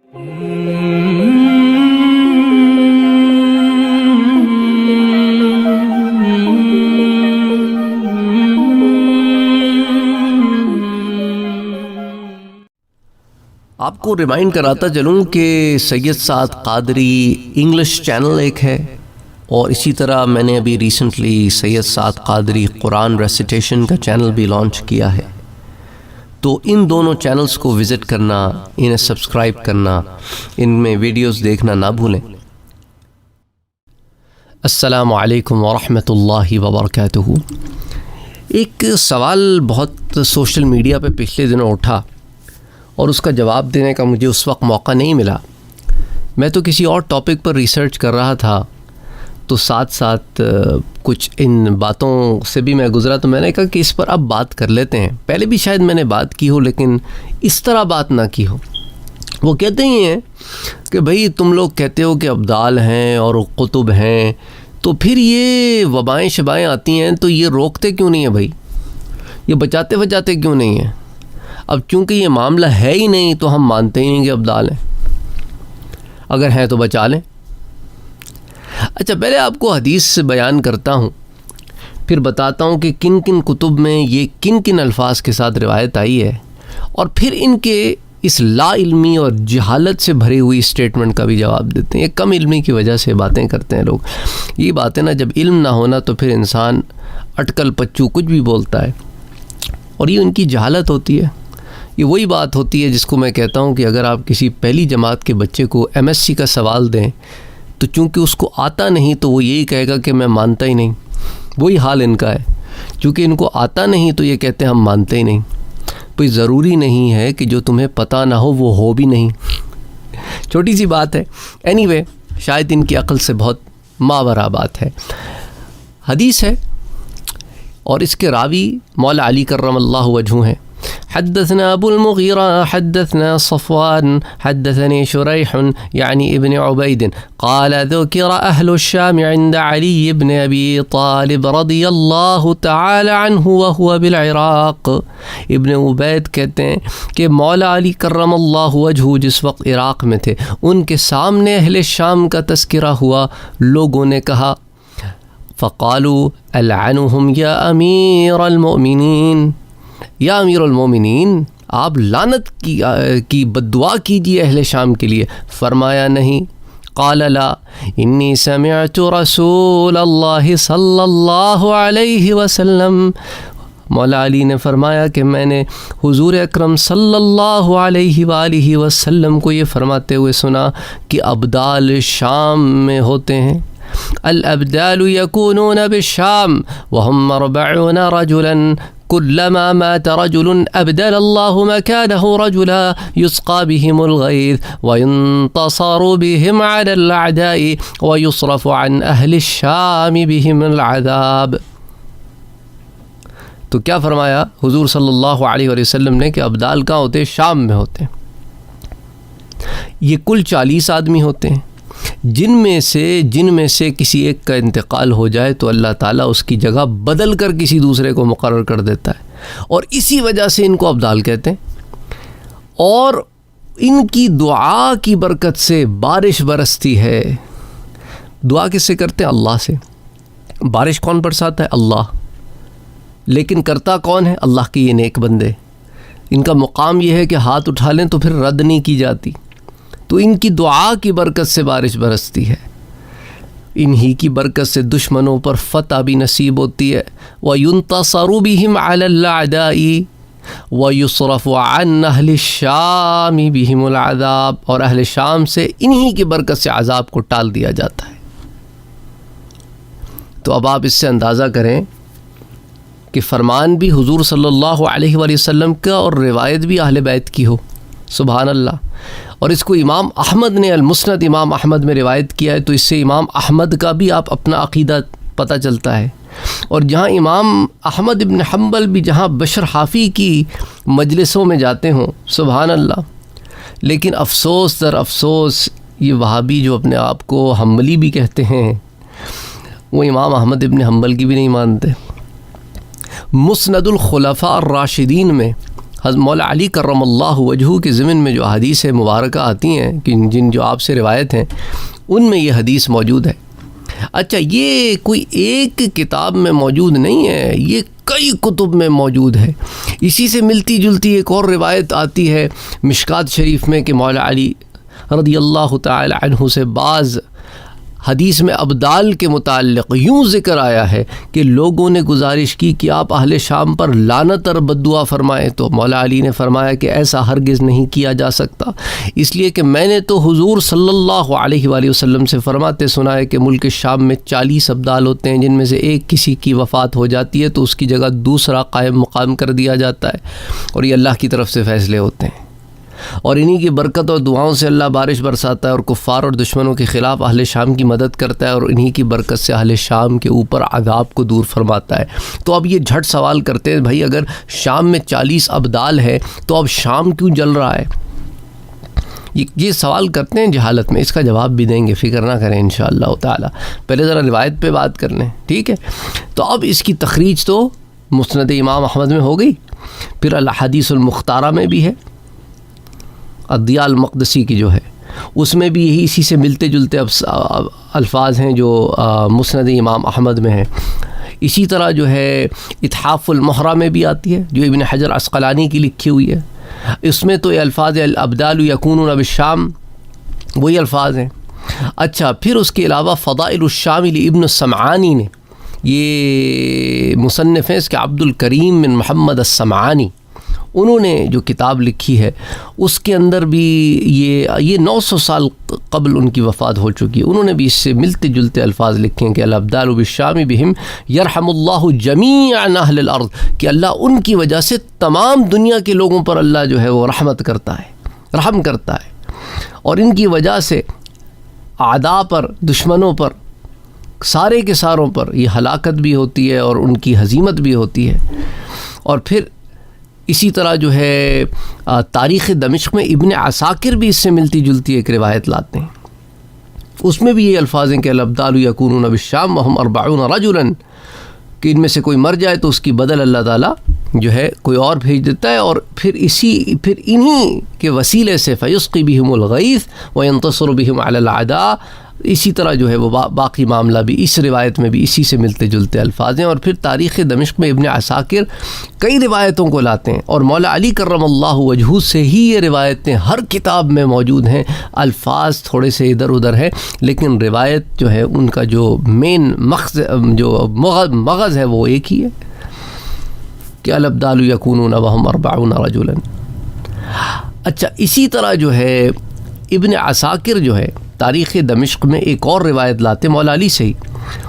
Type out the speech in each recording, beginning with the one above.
آپ کو ریمائنڈ کراتا چلوں کہ سید سعد قادری انگلش چینل ایک ہے، اور اسی طرح میں نے ابھی ریسنٹلی سید سعد قادری قرآن ریسیٹیشن کا چینل بھی لانچ کیا ہے، تو ان دونوں چینلز کو وزٹ کرنا، انہیں سبسکرائب کرنا، ان میں ویڈیوز دیکھنا نہ بھولیں۔ السلام علیکم ورحمۃ اللہ وبرکاتہ۔ ایک سوال بہت سوشل میڈیا پہ پچھلے دنوں اٹھا اور اس کا جواب دینے کا مجھے اس وقت موقع نہیں ملا۔ میں تو کسی اور ٹاپک پر ریسرچ کر رہا تھا، تو ساتھ ساتھ کچھ ان باتوں سے بھی میں گزرا، تو میں نے کہا کہ اس پر اب بات کر لیتے ہیں۔ پہلے بھی شاید میں نے بات کی ہو، لیکن اس طرح بات نہ کی ہو۔ وہ کہتے ہی ہیں کہ بھئی تم لوگ کہتے ہو کہ ابدال ہیں اور قطب ہیں، تو پھر یہ وبائیں شبائیں آتی ہیں تو یہ روکتے کیوں نہیں ہیں بھائی، یہ بچاتے کیوں نہیں ہیں؟ اب چونکہ یہ معاملہ ہے ہی نہیں تو ہم مانتے ہی نہیں کہ ابدال ہیں، اگر ہیں تو بچا لیں۔ اچھا، پہلے آپ کو حدیث سے بیان کرتا ہوں، پھر بتاتا ہوں کہ کن کن کتب میں یہ کن کن الفاظ کے ساتھ روایت آئی ہے، اور پھر ان کے اس لا علمی اور جہالت سے بھری ہوئی اسٹیٹمنٹ کا بھی جواب دیتے ہیں۔ یہ کم علمی کی وجہ سے باتیں کرتے ہیں لوگ، یہ باتیں نا جب علم نہ ہونا تو پھر انسان اٹکل پچو کچھ بھی بولتا ہے، اور یہ ان کی جہالت ہوتی ہے۔ یہ وہی بات ہوتی ہے جس کو میں کہتا ہوں کہ اگر آپ کسی پہلی جماعت کے بچے کو MSc کا سوال دیں تو چونکہ اس کو آتا نہیں تو وہ یہی کہے گا کہ میں مانتا ہی نہیں۔ وہی حال ان کا ہے، چونکہ ان کو آتا نہیں تو یہ کہتے ہیں ہم مانتے ہی نہیں۔ کوئی ضروری نہیں ہے کہ جو تمہیں پتہ نہ ہو وہ ہو بھی نہیں، چھوٹی سی بات ہے۔ اینی وے، شاید ان کی عقل سے بہت ماورا بات ہے۔ حدیث ہے اور اس کے راوی مولا علی کرم اللہ وجہہ ہیں۔ حدثنا ابو المغيرة حدثنا صفوان حدثني شريح يعني ابن عبيد قال ذكر أهل الشام عند علي بن أبي طالب رضي الله تعالى عنه وهو بالعراق۔ ابن عبید کہتے ہیں کہ مولا علی کرم اللہ وجہہ جس وقت عراق میں تھے، ان کے سامنے اہل شام کا تذکرہ ہوا۔ لوگوں نے کہا فقالوا العنهم يا امیر المؤمنین، یا امیر المومنین، آپ لعنت کی بددعا کیجیے اہل شام کے لیے۔ فرمایا نہیں۔ قال لا انی سمعت رسول اللہ صلی اللہ علیہ وسلم، مولا علی نے فرمایا کہ میں نے حضور اکرم صلی اللہ علیہ وآلہ وسلم کو یہ فرماتے ہوئے سنا کہ ابدال شام میں ہوتے ہیں۔ الابدال یکونون بالشام وهم 40 رجلا كلما مات رجل أبدل الله مكانه رجلا يسقى بهم الغيث وينتصر بهم على الأعداء ويصرف عن أهل الشام بهم العذاب۔ تو کیا فرمایا حضور صلی اللہ علیہ وسلم نے کہ ابدال کہاں ہوتے؟ شام میں ہوتے ہیں۔ یہ کل 40 آدمی ہوتے ہیں، جن میں سے کسی ایک کا انتقال ہو جائے تو اللہ تعالیٰ اس کی جگہ بدل کر کسی دوسرے کو مقرر کر دیتا ہے، اور اسی وجہ سے ان کو ابدال کہتے ہیں۔ اور ان کی دعا کی برکت سے بارش برستی ہے۔ دعا کس سے کرتے ہیں؟ اللہ سے۔ بارش کون برساتا ہے؟ اللہ۔ لیکن کرتا کون ہے؟ اللہ کے یہ نیک بندے۔ ان کا مقام یہ ہے کہ ہاتھ اٹھا لیں تو پھر رد نہیں کی جاتی، تو ان کی دعا کی برکت سے بارش برستی ہے، انہی کی برکت سے دشمنوں پر فتح بھی نصیب ہوتی ہے۔ وَيُنْتَصَرُ بِهِمْ عَلَى الْأَعْدَاءِ وَيُصْرَفُ عَنْ أَهْلِ الشَّامِ بِهِمُ الْعَذَابِ، اور اہل شام سے انہی کی برکت سے عذاب کو ٹال دیا جاتا ہے۔ تو اب آپ اس سے اندازہ کریں کہ فرمان بھی حضور صلی اللہ علیہ وآلہ وسلم کا اور روایت بھی اہل بیت کی ہو، سبحان اللہ۔ اور اس کو امام احمد نے المسند امام احمد میں روایت کیا ہے، تو اس سے امام احمد کا بھی آپ اپنا عقیدہ پتہ چلتا ہے۔ اور جہاں امام احمد ابن حنبل بھی جہاں بشر حافی کی مجلسوں میں جاتے ہوں، سبحان اللہ، لیکن افسوس در افسوس یہ وہابی جو اپنے آپ کو حنبلی بھی کہتے ہیں، وہ امام احمد ابن حنبل کی بھی نہیں مانتے۔ مسند الخلفاء الراشدین میں حضرت مولا علی کرم اللہ وجہہ کے ضمن میں جو احادیث مبارکہ آتی ہیں کہ جن جو آپ سے روایت ہیں ان میں یہ حدیث موجود ہے۔ اچھا، یہ کوئی ایک کتاب میں موجود نہیں ہے، یہ کئی کتب میں موجود ہے۔ اسی سے ملتی جلتی ایک اور روایت آتی ہے مشکات شریف میں کہ مولا علی رضی اللہ تعالی عنہ سے بعض حدیث میں ابدال کے متعلق یوں ذکر آیا ہے کہ لوگوں نے گزارش کی کہ آپ اہل شام پر لعنت اور بددعا فرمائیں، تو مولا علی نے فرمایا کہ ایسا ہرگز نہیں کیا جا سکتا، اس لیے کہ میں نے تو حضور صلی اللہ علیہ وآلہ وسلم سے فرماتے سنا ہے کہ ملک شام میں 40 ابدال ہوتے ہیں، جن میں سے ایک کسی کی وفات ہو جاتی ہے تو اس کی جگہ دوسرا قائم مقام کر دیا جاتا ہے، اور یہ اللہ کی طرف سے فیصلے ہوتے ہیں، اور انہی کی برکت اور دعاؤں سے اللہ بارش برساتا ہے اور کفار اور دشمنوں کے خلاف اہل شام کی مدد کرتا ہے، اور انہی کی برکت سے اہل شام کے اوپر عذاب کو دور فرماتا ہے۔ تو اب یہ جھٹ سوال کرتے ہیں بھائی اگر شام میں 40 ابدال ہے تو اب شام کیوں جل رہا ہے؟ یہ سوال کرتے ہیں جہالت میں، اس کا جواب بھی دیں گے، فکر نہ کریں انشاءاللہ تعالی۔ پہلے ذرا روایت پہ بات کر لیں، ٹھیک ہے؟ تو اب اس کی تخریج تو مسند امام احمد میں ہو گئی، پھر الاحادیث المختارہ میں بھی ہے، الضیاء المقدسی کی جو ہے اس میں بھی یہی اسی سے ملتے جلتے الفاظ ہیں جو مسند امام احمد میں ہیں۔ اسی طرح جو ہے اتحاف المحرہ میں بھی آتی ہے جو ابن حجر عسقلانی کی لکھی ہوئی ہے، اس میں تو یہ الفاظ الابدال یکونون بالشام، وہی الفاظ ہیں۔ اچھا، پھر اس کے علاوہ فضائل الشام لابن السمعانی نے، یہ مصنف ہیں اس کے عبد الکریم بن محمد السمعانی، انہوں نے جو کتاب لکھی ہے اس کے اندر بھی یہ 900 سال قبل ان کی وفات ہو چکی ہے، انہوں نے بھی اس سے ملتے جلتے الفاظ لکھے ہیں کہ الابدال بالشام بہم یرحم اللہ جمیع اہل الارض، کہ اللہ ان کی وجہ سے تمام دنیا کے لوگوں پر اللہ جو ہے وہ رحمت کرتا ہے، رحم کرتا ہے، اور ان کی وجہ سے اعداء پر، دشمنوں پر، سارے کے ساروں پر یہ ہلاکت بھی ہوتی ہے اور ان کی ہزیمت بھی ہوتی ہے۔ اور پھر اسی طرح جو ہے تاریخ دمشق میں ابن عساکر بھی اس سے ملتی جلتی ایک روایت لاتے ہیں، اس میں بھی یہ الفاظ ہیں کہ الابدال یکونون بالشام وہم 40 رجلا، کہ ان میں سے کوئی مر جائے تو اس کی بدل اللہ تعالیٰ جو ہے کوئی اور بھیج دیتا ہے، اور پھر انہی کے وسیلے سے فیسقی بہم الغیث وینتصر بہم علی الاعداء، اسی طرح جو ہے وہ باقی معاملہ بھی اس روایت میں بھی اسی سے ملتے جلتے الفاظ ہیں۔ اور پھر تاریخ دمشق میں ابن عساکر کئی روایتوں کو لاتے ہیں، اور مولا علی کرم اللہ وجہہ سے ہی یہ روایتیں ہر کتاب میں موجود ہیں، الفاظ تھوڑے سے ادھر ادھر ہیں لیکن روایت جو ہے ان کا جو مین مغز ہے وہ ایک ہی ہے کہ الابدال یکونون وہم 40 رجلا۔ اچھا، اسی طرح جو ہے ابن عساکر جو ہے تاریخ دمشق میں ایک اور روایت لاتے مولا علی سے ہی،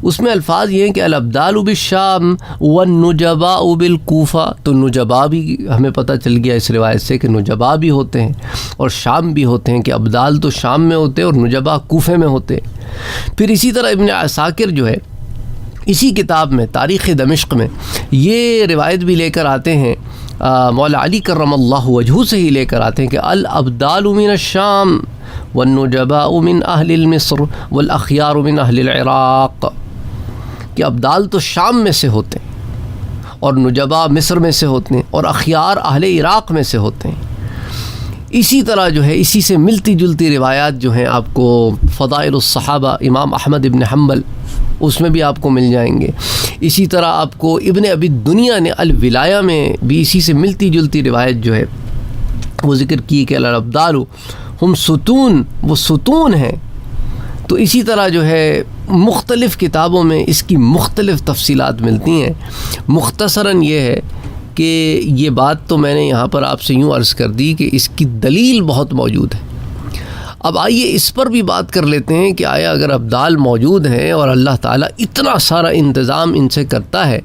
اس میں الفاظ یہ ہیں کہ الابدال بالشام والنجباء بالکوفہ، تو نجبا بھی ہمیں پتہ چل گیا اس روایت سے کہ نجبا بھی ہوتے ہیں اور شام بھی ہوتے ہیں، کہ ابدال تو شام میں ہوتے ہیں اور نجبا کوفے میں ہوتے ہیں۔ پھر اسی طرح ابن عساکر جو ہے اسی کتاب میں تاریخ دمشق میں یہ روایت بھی لے کر آتے ہیں، مولا علی کرم اللہ وجہہ سے ہی لے کر آتے ہیں کہ الابدال من الشام والنجباء من اہل مصر والاخیار من اہل العراق، کہ ابدال تو شام میں سے ہوتے ہیں اور نجباء مصر میں سے ہوتے ہیں اور اخیار اہل عراق میں سے ہوتے ہیں۔ اسی طرح جو ہے اسی سے ملتی جلتی روایات جو ہیں آپ کو فضائل الصحابہ امام احمد ابن حنبل اس میں بھی آپ کو مل جائیں گے۔ اسی طرح آپ کو ابن ابی الدنیا نے الولایہ میں بھی اسی سے ملتی جلتی روایت جو ہے وہ ذکر کی کہ الابدال ہم ستون، وہ ستون ہیں۔ تو اسی طرح جو ہے مختلف کتابوں میں اس کی مختلف تفصیلات ملتی ہیں۔ مختصراً یہ ہے کہ یہ بات تو میں نے یہاں پر آپ سے یوں عرض کر دی کہ اس کی دلیل بہت موجود ہے۔ اب آئیے اس پر بھی بات کر لیتے ہیں کہ آیا اگر ابدال موجود ہیں اور اللہ تعالیٰ اتنا سارا انتظام ان سے کرتا ہے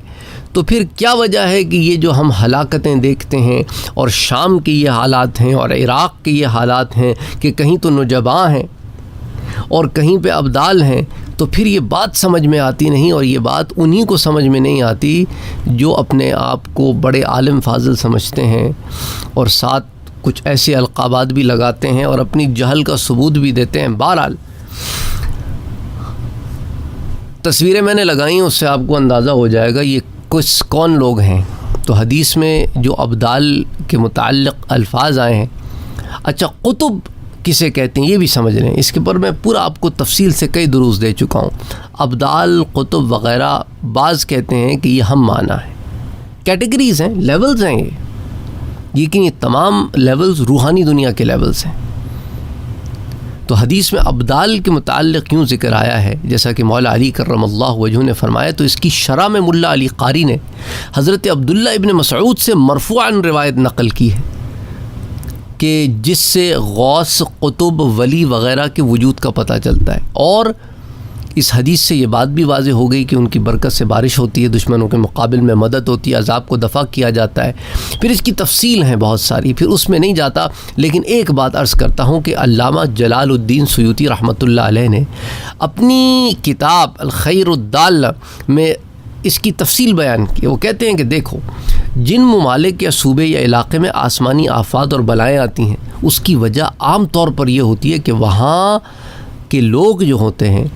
تو پھر کیا وجہ ہے کہ یہ جو ہم ہلاکتیں دیکھتے ہیں اور شام کے یہ حالات ہیں اور عراق کے یہ حالات ہیں کہ کہیں تو نجباں ہیں اور کہیں پہ ابدال ہیں، تو پھر یہ بات سمجھ میں آتی نہیں، اور یہ بات انہی کو سمجھ میں نہیں آتی جو اپنے آپ کو بڑے عالم فاضل سمجھتے ہیں اور ساتھ کچھ ایسے القابات بھی لگاتے ہیں اور اپنی جہل کا ثبوت بھی دیتے ہیں۔ بہرحال تصویریں میں نے لگائی ہیں، اس سے آپ کو اندازہ ہو جائے گا یہ کون لوگ ہیں۔ تو حدیث میں جو ابدال کے متعلق الفاظ آئے ہیں، اچھا قطب کسے کہتے ہیں یہ بھی سمجھ لیں، اس کے پر میں پورا آپ کو تفصیل سے کئی دروس دے چکا ہوں۔ ابدال، قطب وغیرہ بعض کہتے ہیں کہ یہ ہم معنی ہے، کیٹیگریز ہیں، لیولز ہیں یہ، لیکن یہ تمام لیولز روحانی دنیا کے لیولز ہیں۔ تو حدیث میں ابدال کے متعلق کیوں ذکر آیا ہے، جیسا کہ مولا علی کرم اللہ وجہہ نے فرمایا، تو اس کی شرح میں ملا علی قاری نے حضرت عبداللہ ابن مسعود سے مرفوعاً روایت نقل کی ہے کہ جس سے غوث، قطب، ولی وغیرہ کے وجود کا پتہ چلتا ہے، اور اس حدیث سے یہ بات بھی واضح ہو گئی کہ ان کی برکت سے بارش ہوتی ہے، دشمنوں کے مقابل میں مدد ہوتی ہے، عذاب کو دفع کیا جاتا ہے۔ پھر اس کی تفصیل ہیں بہت ساری، پھر اس میں نہیں جاتا، لیکن ایک بات عرض کرتا ہوں کہ علامہ جلال الدین سیوطی رحمۃ اللہ علیہ نے اپنی کتاب الخیر الدال میں اس کی تفصیل بیان کی۔ وہ کہتے ہیں کہ دیکھو، جن ممالک یا صوبے یا علاقے میں آسمانی آفات اور بلائیں آتی ہیں، اس کی وجہ عام طور پر یہ ہوتی ہے کہ وہاں کے لوگ جو ہوتے ہیں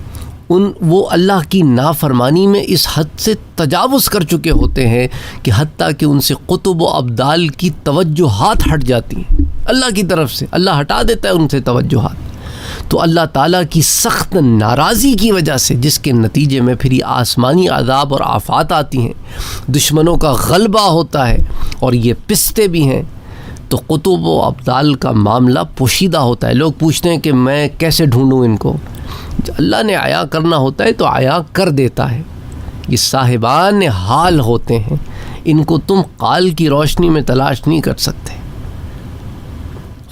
وہ اللہ کی نافرمانی میں اس حد سے تجاوز کر چکے ہوتے ہیں کہ حتیٰ کہ ان سے قطب و ابدال کی توجہات ہٹ جاتی ہیں، اللہ کی طرف سے اللہ ہٹا دیتا ہے ان سے توجہات۔ تو اللہ تعالیٰ کی سخت ناراضی کی وجہ سے، جس کے نتیجے میں پھر یہ آسمانی عذاب اور آفات آتی ہیں، دشمنوں کا غلبہ ہوتا ہے اور یہ پستے بھی ہیں، تو قطب و ابدال کا معاملہ پوشیدہ ہوتا ہے۔ لوگ پوچھتے ہیں کہ میں کیسے ڈھونڈوں ان کو؟ اللہ نے عیا کرنا ہوتا ہے تو عیا کر دیتا ہے۔ یہ صاحبان حال ہوتے ہیں، ان کو تم قال کی روشنی میں تلاش نہیں کر سکتے،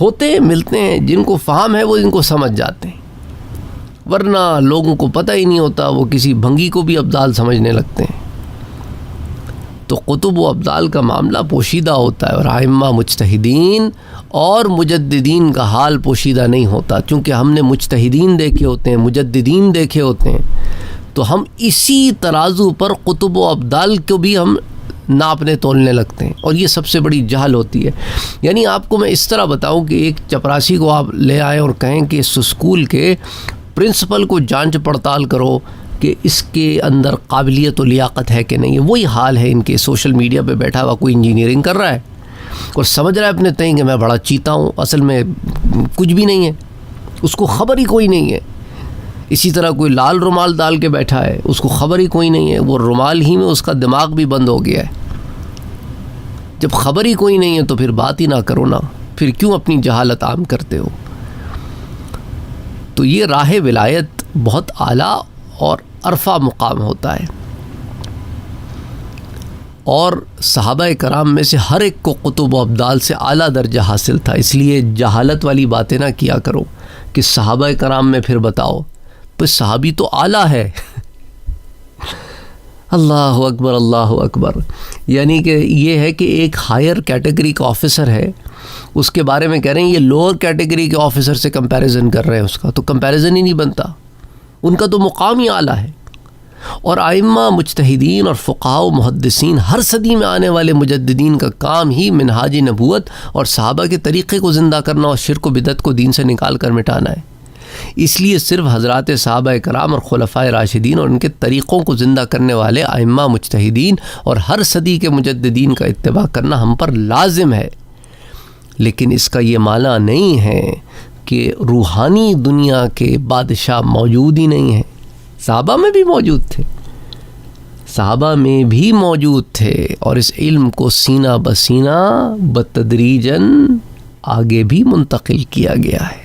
ہوتے ہیں، ملتے ہیں، جن کو فہم ہے وہ ان کو سمجھ جاتے ہیں، ورنہ لوگوں کو پتہ ہی نہیں ہوتا، وہ کسی بھنگی کو بھی ابدال سمجھنے لگتے ہیں۔ تو قطب و ابدال کا معاملہ پوشیدہ ہوتا ہے، اور ائمہ مجتہدین اور مجددین کا حال پوشیدہ نہیں ہوتا، چونکہ ہم نے مجتہدین دیکھے ہوتے ہیں، مجددین دیکھے ہوتے ہیں، تو ہم اسی ترازو پر قطب و ابدال کو بھی ہم ناپنے تولنے لگتے ہیں، اور یہ سب سے بڑی جہل ہوتی ہے۔ یعنی آپ کو میں اس طرح بتاؤں کہ ایک چپراسی کو آپ لے آئیں اور کہیں کہ اس اسکول کے پرنسپل کو جانچ پڑتال کرو کہ اس کے اندر قابلیت و لیاقت ہے کہ نہیں ہے، وہی حال ہے ان کے۔ سوشل میڈیا پہ بیٹھا ہوا کوئی انجینئرنگ کر رہا ہے اور سمجھ رہا ہے اپنے تئیں کہ میں بڑا چیتا ہوں، اصل میں کچھ بھی نہیں ہے، اس کو خبر ہی کوئی نہیں ہے۔ اسی طرح کوئی لال رومال ڈال کے بیٹھا ہے، اس کو خبر ہی کوئی نہیں ہے، وہ رومال ہی میں اس کا دماغ بھی بند ہو گیا ہے۔ جب خبر ہی کوئی نہیں ہے تو پھر بات ہی نہ کرو نا، پھر کیوں اپنی جہالت عام کرتے ہو؟ تو یہ راہ ولایت بہت اعلیٰ اور عرفہ مقام ہوتا ہے، اور صحابہ کرام میں سے ہر ایک کو قطب و ابدال سے اعلیٰ درجہ حاصل تھا۔ اس لیے جہالت والی باتیں نہ کیا کرو کہ صحابہ کرام میں پھر بتاؤ، پھر صحابی تو اعلیٰ ہے۔ اللہ اکبر، اللہ اکبر۔ یعنی کہ یہ ہے کہ ایک ہائر کیٹیگری کا آفیسر ہے، اس کے بارے میں کہہ رہے ہیں یہ لوور کیٹیگری کے آفیسر سے کمپیریزن کر رہے ہیں، اس کا تو کمپیریزن ہی نہیں بنتا، ان کا تو مقام ہی اعلیٰ ہے۔ اور ائمہ مجتہدین اور فقہاء و محدثین، ہر صدی میں آنے والے مجددین کا کام ہی منہاج نبوت اور صحابہ کے طریقے کو زندہ کرنا اور شرک و بدعت کو دین سے نکال کر مٹانا ہے۔ اس لیے صرف حضرات صحابہ کرام اور خلفائے راشدین اور ان کے طریقوں کو زندہ کرنے والے ائمہ مجتہدین اور ہر صدی کے مجددین کا اتباع کرنا ہم پر لازم ہے، لیکن اس کا یہ معنی نہیں ہے کہ روحانی دنیا کے بادشاہ موجود ہی نہیں ہیں۔ صحابہ میں بھی موجود تھے، صحابہ میں بھی موجود تھے، اور اس علم کو سینہ بسینہ بتدریجاً آگے بھی منتقل کیا گیا ہے۔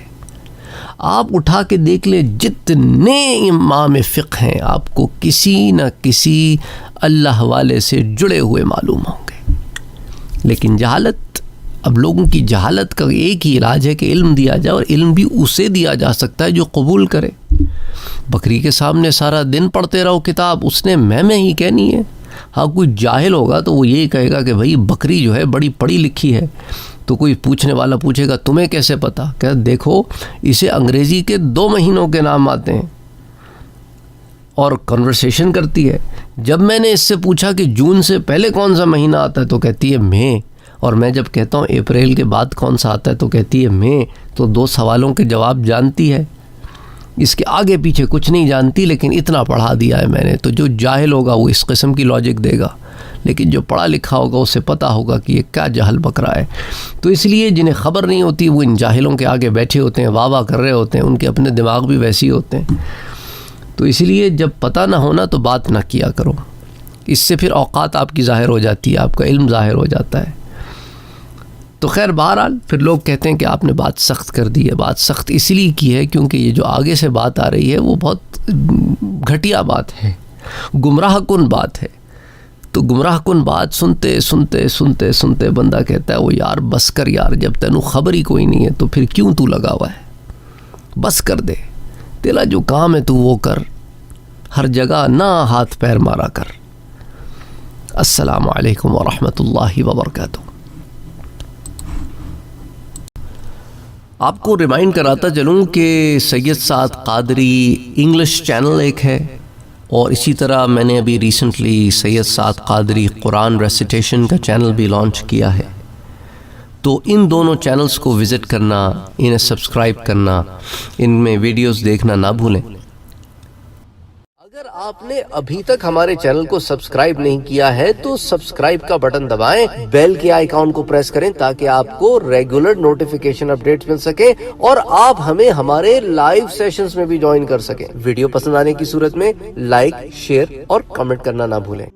آپ اٹھا کے دیکھ لیں، جتنے امام فقہ ہیں آپ کو کسی نہ کسی اللہ والے سے جڑے ہوئے معلوم ہوں گے، لیکن جہالت، اب لوگوں کی جہالت کا ایک ہی علاج ہے کہ علم دیا جائے، اور علم بھی اسے دیا جا سکتا ہے جو قبول کرے۔ بکری کے سامنے سارا دن پڑھتے رہو کتاب، اس نے میں ہی کہنی ہے۔ ہاں کوئی جاہل ہوگا تو وہ یہی کہے گا کہ بھائی بکری جو ہے بڑی پڑھی لکھی ہے، تو کوئی پوچھنے والا پوچھے گا تمہیں کیسے پتہ؟ کہ دیکھو اسے انگریزی کے 2 مہینوں کے نام آتے ہیں، اور کنورسیشن کرتی ہے۔ جب میں نے اس سے پوچھا کہ جون سے پہلے کون سا مہینہ آتا ہے تو کہتی ہے مئی، اور میں جب کہتا ہوں اپریل کے بعد کون سا آتا ہے تو کہتی ہے مئی، تو 2 سوالوں کے جواب جانتی ہے۔ اس کے آگے پیچھے کچھ نہیں جانتی لیکن اتنا پڑھا دیا ہے میں نے. تو جو جاہل ہوگا وہ اس قسم کی لاجک دے گا, لیکن جو پڑھا لکھا ہوگا اسے پتہ ہوگا کہ یہ کیا جہل بک رہا ہے. تو اس لیے جنہیں خبر نہیں ہوتی وہ ان جاہلوں کے آگے بیٹھے ہوتے ہیں, واہ واہ کر رہے ہوتے ہیں, ان کے اپنے دماغ بھی ویسے ہی ہوتے ہیں. تو اس لیے جب پتہ نہ ہونا تو بات نہ کیا کرو, اس سے پھر اوقات آپ کی ظاہر ہو جاتی ہے, آپ کا علم ظاہر ہو جاتا ہے. تو خیر بہرحال پھر لوگ کہتے ہیں کہ آپ نے بات سخت کر دی ہے. بات سخت اس لیے کی ہے کیونکہ یہ جو آگے سے بات آ رہی ہے وہ بہت گھٹیا بات ہے, گمراہ کن بات ہے. تو گمراہ کن بات سنتے سنتے سنتے سنتے بندہ کہتا ہے وہ یار بس کر یار, جب تینوں خبر ہی کوئی نہیں ہے تو پھر کیوں تو لگا ہوا ہے, بس کر دے, تیرا جو کام ہے تو وہ کر, ہر جگہ نہ ہاتھ پیر مارا کر. السلام علیکم ورحمۃ اللہ وبرکاتہ. آپ کو ریمائنڈ کراتا چلوں کہ سید سعد قادری انگلش چینل ایک ہے, اور اسی طرح میں نے ابھی ریسنٹلی سید سعد قادری قرآن ریسیٹیشن کا چینل بھی لانچ کیا ہے. تو ان دونوں چینلز کو وزٹ کرنا, انہیں سبسکرائب کرنا, ان میں ویڈیوز دیکھنا نہ بھولیں. اگر آپ نے ابھی تک ہمارے چینل کو سبسکرائب نہیں کیا ہے تو سبسکرائب کا بٹن دبائیں, بیل کے آئیکن کو پریس کریں تاکہ آپ کو ریگولر نوٹیفیکیشن اپڈیٹس مل سکے اور آپ ہمیں ہمارے لائیو سیشنز میں بھی جوائن کر سکیں. ویڈیو پسند آنے کی صورت میں لائک, شیئر اور کمنٹ کرنا نہ بھولیں.